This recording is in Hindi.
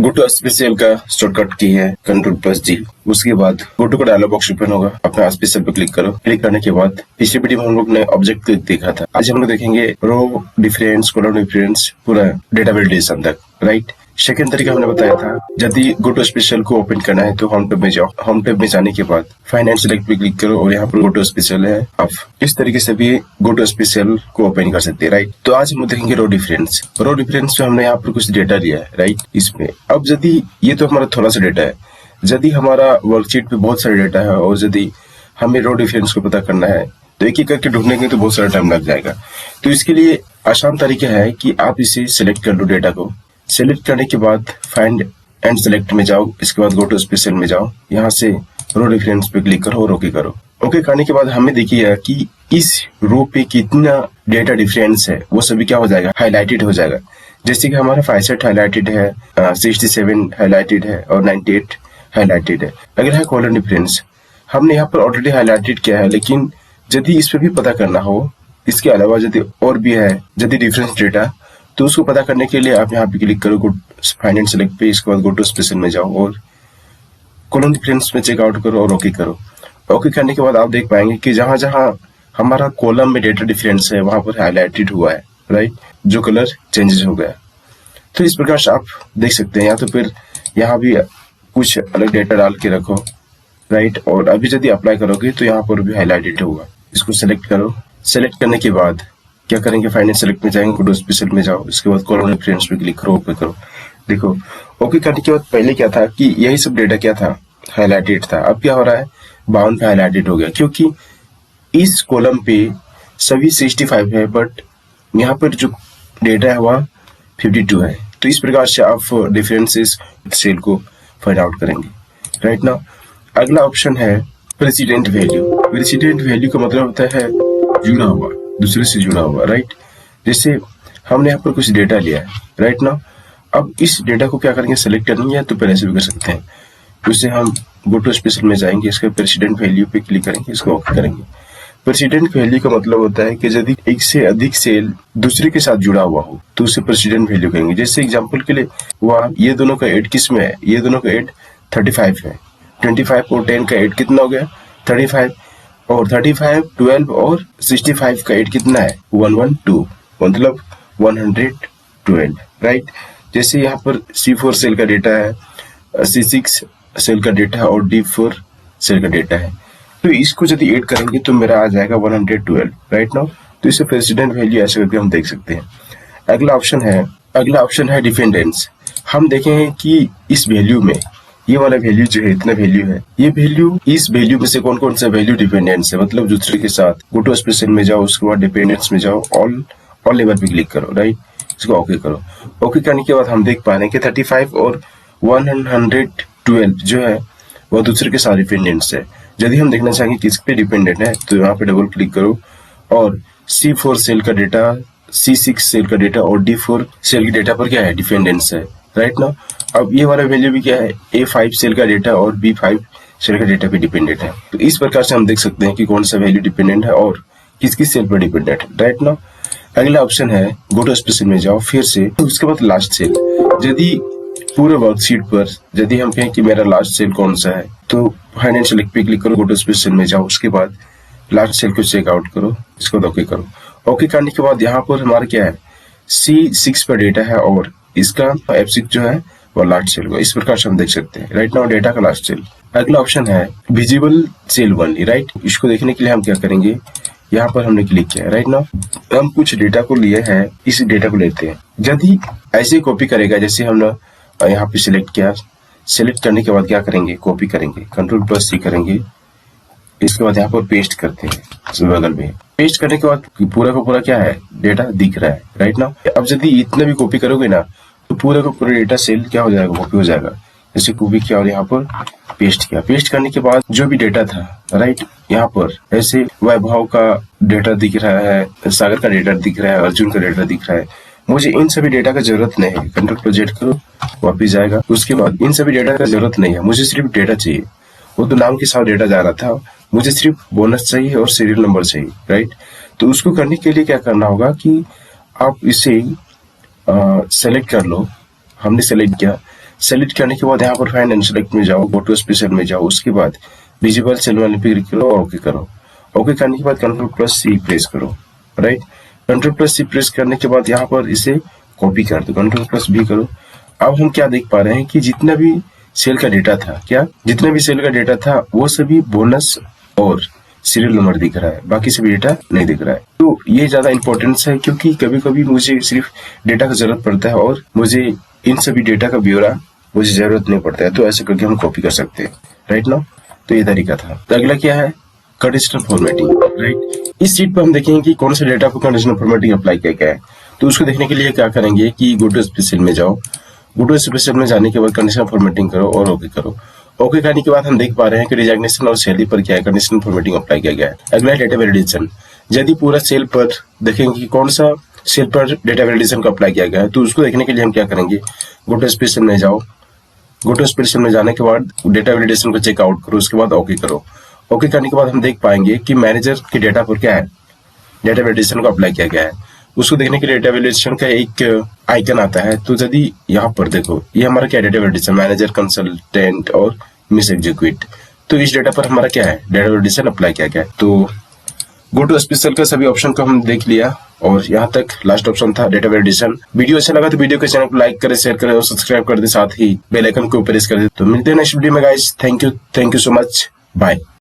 गो टू स्पेशल का शॉर्टकट की है Ctrl+G। उसके बाद गो टू का डायलॉग बॉक्स ओपन होगा, अपना स्पेशल पे क्लिक करो। क्लिक करने के बाद पिछली वीडियो में हम लोग ने ऑब्जेक्ट क्लिक देखा था। आज हम लोग देखेंगे रो डिफरेंस, कॉलम डिफरेंस, पूरा डेटा वैलिडेशन तक, राइट। सेकेंड तरीका हमने बताया था, यदि गो टू स्पेशल को ओपन करना है तो होम टैब में जाओ। होम टैब में जाने के बाद फाइंड एंड सेलेक्ट पे क्लिक करो और यहाँ पर गो टू स्पेशल है। आप इस तरीके से भी गो टू स्पेशल को ओपन कर सकते हैं, राइट। तो आज हम लोग देखेंगे रो डिफरेंस। रो डिफरेंस में हमने यहाँ पर कुछ डेटा लिया है, राइट। इसमें अब यदि ये तो हमारा थोड़ा सा डेटा है, यदि हमारा वर्कशीट पे बहुत सारा डेटा है और यदि हमें रो डिफरेंस को पता करना है तो एक एक करके ढूंढने तो बहुत सारा टाइम लग जाएगा। तो इसके लिए आसान तरीका है कि आप इसे सिलेक्ट कर लो। डेटा को सिलेक्ट करने के बाद फाइंड एंड सेलेक्ट में जाओ, इसके बाद गो टू स्पेशल में जाओ, यहाँ से रो डिफरेंस पे क्लिक करो और ओके करो। ओके करने के बाद हमें देखिए कि इस रो पे कितना डेटा डिफरेंस है वो सभी क्या हो जाएगा, हाईलाइटेड हो जाएगा। जैसे कि हमारा 65 हाईलाइटेड है, 67 हाईलाइटेड है और 98 हाईलाइटेड है। अगर है कॉलम डिफरेंस, हमने यहाँ पर ऑलरेडी हाईलाइटेड किया है, लेकिन यदि इस पे भी पता करना हो, इसके अलावा यदि और भी है यदि डिफरेंस डेटा, तो उसको पता करने के लिए आप यहाँ पे क्लिक करो फाइंड एंड सेलेक्ट पे, इसके बाद गो टू स्पेशल में जाओ और कॉलम डिफरेंस में चेकआउट करो और ओके करो। ओके करने के बाद आप देख पाएंगे कि जहां जहां हमारा कॉलम में डेटा डिफरेंस है वहां पर हाईलाइटेड हुआ है, राइट, जो कलर चेंजेस हो गया। तो इस प्रकार से आप देख सकते हैं, या तो फिर यहाँ भी कुछ अलग डेटा डाल के रखो, राइट। और अभी यदि अप्लाई करोगे तो यहाँ पर भी हाईलाइटेड होगा। इसको सिलेक्ट करो। सिलेक्ट करने के बाद क्या करेंगे, फाइंड एंड सेलेक्ट में जाएंगे, गो टू स्पेशल में जाओ, इसके बाद कॉलम डिफरेंस पे क्लिक करो, ओके करो। देखो ओके करने के बाद पहले क्या था कि यही सब डेटा क्या था, हाईलाइटेड था। अब क्या हो रहा है, 52 पे हाईलाइटेड हो गया, क्योंकि इस कॉलम पे सभी 65 है, बट यहाँ पर जो डेटा है वह 52 है। तो इस प्रकार से आप डिफरेंसेस सेल को फाइंड आउट करेंगे, राइट ना। अगला ऑप्शन है प्रेसिडेंट वैल्यू। प्रेसिडेंट वैल्यू का मतलब होता है जुड़ा हुआ, दूसरे से जुड़ा हुआ, राइट। जैसे हमने यहाँ पर कुछ डेटा लिया है, राइट ना। अब इस डेटा को क्या करेंगे, सेलेक्ट करनी है तो पहले से भी कर सकते हैं। तो इसे हम गो टू स्पेशल में जाएंगे, इसके प्रेसिडेंट वैल्यू पे क्लिक करेंगे, इसको ओके करेंगे। प्रेसिडेंट वैल्यू का मतलब होता है कि यदि एक से अधिक सेल दूसरे के साथ जुड़ा हुआ हो तो उसे प्रेसिडेंट वैल्यू कहेंगे। जैसे एग्जांपल के लिए वह ये दोनों का 8 किस में है, ये दोनों का 8 35 है। 25 और 10 का 8 कितना हो गया, 35, और 35, 12 और 65 का 8 कितना है, 112, मतलब 112, राइट। जैसे यहाँ पर C4 सेल का डेटा है, C6 सेल का डेटा है और D4 सेल का डेटा है। तो इसको यदि ऐड करेंगे तो मेरा आ जाएगा 112, राइट ना। तो इसे प्रेसिडेंट वैल्यू ऐसे करके हम देख सकते हैं। अगला ऑप्शन है डिपेंडेंस। हम देखें कि इस वैल्यू में ये वाला वैल्यू जो है, इतना वैल्यू है, ये वैल्यू, इस वैल्यू में से कौन कौन सा वैल्यू डिपेंडेंस है, मतलब दूसरे के साथ। गो टू स्पेशल में जाओ, उसके बाद डिपेंडेंस में जाओ, ऑल लेवल पे क्लिक करो, राइट। इसको ओके करो। ओके करने के बाद हम देख पा रहे हैं कि 35 और 112 जो है वो दूसरे के साथ डिपेंडेंस है। यदि हम देखना चाहेंगे किस पे डिपेंडेंट है तो यहाँ पे डबल क्लिक करो और C4 सेल का डेटा, C6 सेल का डेटा और D4 सेल के डेटा पर क्या है, डिपेंडेंस है, राइट ना। अब ये वाला वैल्यू भी क्या है, A5 सेल का डेटा और B5 सेल का डेटा पे डिपेंडेंट है। तो इस प्रकार से हम देख सकते हैं कि कौन सा वैल्यू डिपेंडेंट है और किस किस सेल पर डिपेंडेंट है, राइट ना। अगला ऑप्शन है गो टू स्पेशल में जाओ, फिर से उसके बाद लास्ट सेल। यदि पूरे वर्कशीट पर यदि हम कहें कि मेरा लास्ट सेल कौन सा है तो फाइंड एंड सेलेक्ट पे क्लिक करो, गो टू स्पेशल में जाओ, उसके बाद लास्ट सेल को चेकआउट करो, इसको ओके करो। ओके करने के बाद यहाँ पर हमारा क्या है, C6 पर डेटा है और इसका F6 जो है वो लास्ट सेल को, इस प्रकार से हम देख सकते हैं, राइट ना, डेटा का लास्ट सेल। अगला ऑप्शन है विजिबल सेल ओनली, राइट। इसको देखने के लिए हम क्या करेंगे, यहाँ पर हमने क्लिक किया, राइट ना। हम कुछ डेटा को लिए हैं, इस डेटा को लेते हैं। यदि ऐसे कॉपी करेगा, जैसे हमने यहाँ पे सिलेक्ट किया, सिलेक्ट करने के बाद क्या करेंगे, कॉपी करेंगे, Ctrl+C करेंगे, इसके बाद यहाँ पर पेस्ट करते हैं बगल में। पेस्ट करने के बाद पूरा का पूरा क्या है, डेटा दिख रहा है, राइट ना। अब यदि इतना भी कॉपी करोगे ना तो पूरा का पूरा डेटा सेल क्या हो जाएगा, कॉपी हो जाएगा। जैसे कॉपी किया और यहाँ पर पेस्ट किया। पेस्ट करने के बाद जो भी डेटा था, राइट, यहाँ पर ऐसे वैभव का डेटा दिख रहा है, सागर का डेटा दिख रहा है, अर्जुन का डेटा दिख रहा है। मुझे इन सभी डेटा का जरूरत नहीं है, Ctrl+Z करो, वापिस जाएगा। उसके बाद इन सभी डेटा का जरूरत नहीं है, मुझे सिर्फ डेटा चाहिए। वो तो नाम के साथ डेटा जा रहा था, मुझे सिर्फ बोनस चाहिए और सीरियल नंबर चाहिए, राइट। तो उसको करने के लिए क्या करना होगा कि आप इसे सेलेक्ट कर लो। हमने सेलेक्ट किया, सेलेक्ट करने के बाद यहाँ पर फाइंड एंड सेलेक्ट में जाओ, गो टू स्पेशल में जाओ, उसके बाद विजिबल सेल वाले पे क्लिक करो और ओके करो। ओके करने के बाद Ctrl+C प्रेस करो, राइट। Ctrl+C प्रेस करने के बाद यहाँ पर इसे कॉपी कर दो, Ctrl+V करो। अब हम क्या देख पा रहे हैं कि जितना भी सेल का डेटा था, जितना भी सेल का डेटा था वो सभी बोनस और सीरियल नंबर दिख रहा है, बाकी सभी डेटा नहीं दिख रहा है। तो ये ज्यादा इंपॉर्टेंस है क्योंकि कभी कभी मुझे सिर्फ डेटा की जरूरत पड़ता है और मुझे इन सभी डेटा का ब्यौरा मुझे जरूरत नहीं पड़ता है, तो ऐसे करके हम कॉपी कर सकते हैं, राइट ना। तो ये तरीका था। तो अगला क्या है, कंडीशनल फॉर्मेटिंग, राइट। इस शीट पर हम देखेंगे कि कौन से डेटा को कंडीशनल फॉर्मेटिंग अप्लाई किया गया है। तो उसको देखने के लिए क्या करेंगे कि गो टू स्पेशल में जाओ, गो टू स्पेशल में जाने के बाद कंडीशनल फॉर्मेटिंग करो और ओके करो। ओके करने के बाद हम देख पा रहे हैं कि रिजॉग्निशन और सैलरी पर क्या है, कंडीशनल फॉर्मेटिंग अप्लाई किया गया है। अगला डेटा वैलिडेशन, यदि पूरा सेल पर देखेंगे कि कौन सा सेल पर डेटा वैलिडेशन को अप्लाई किया गया है, तो उसको देखने के लिए हम क्या करेंगे, गो टू स्पेशल में जाओ, गो टू स्पेशल में जाने के बाद डेटा वैलिडेशन को चेकआउट करो, उसके बाद ओके करो। ओके करने के बाद हम देख पाएंगे कि मैनेजर के डेटा पर क्या है, डेटा वैलिडेशन को अप्लाई किया गया है। उसको देखने के लिए डेटा वैलिडेशन का एक आइकन आता है। तो यदि यहाँ पर देखो, ये हमारा क्या डेटा वैलिडेशन, मैनेजर, कंसल्टेंट और मिस एग्जीक्यूट। तो इस डेटा पर हमारा क्या है, डेटा वैलिडेशन अप्लाई किया गया है। तो गो टू स्पेशल का सभी ऑप्शन को हम देख लिया और यहाँ तक लास्ट ऑप्शन था डेटा वैलिडेशन। वीडियो अच्छा लगा तो वीडियो के चैनल को लाइक करें, शेयर करें और सब्सक्राइब कर दे, साथ ही बेल आइकन को प्रेस कर दे। तो मिलते हैं नेक्स्ट वीडियो में guys. Thank you so much, bye.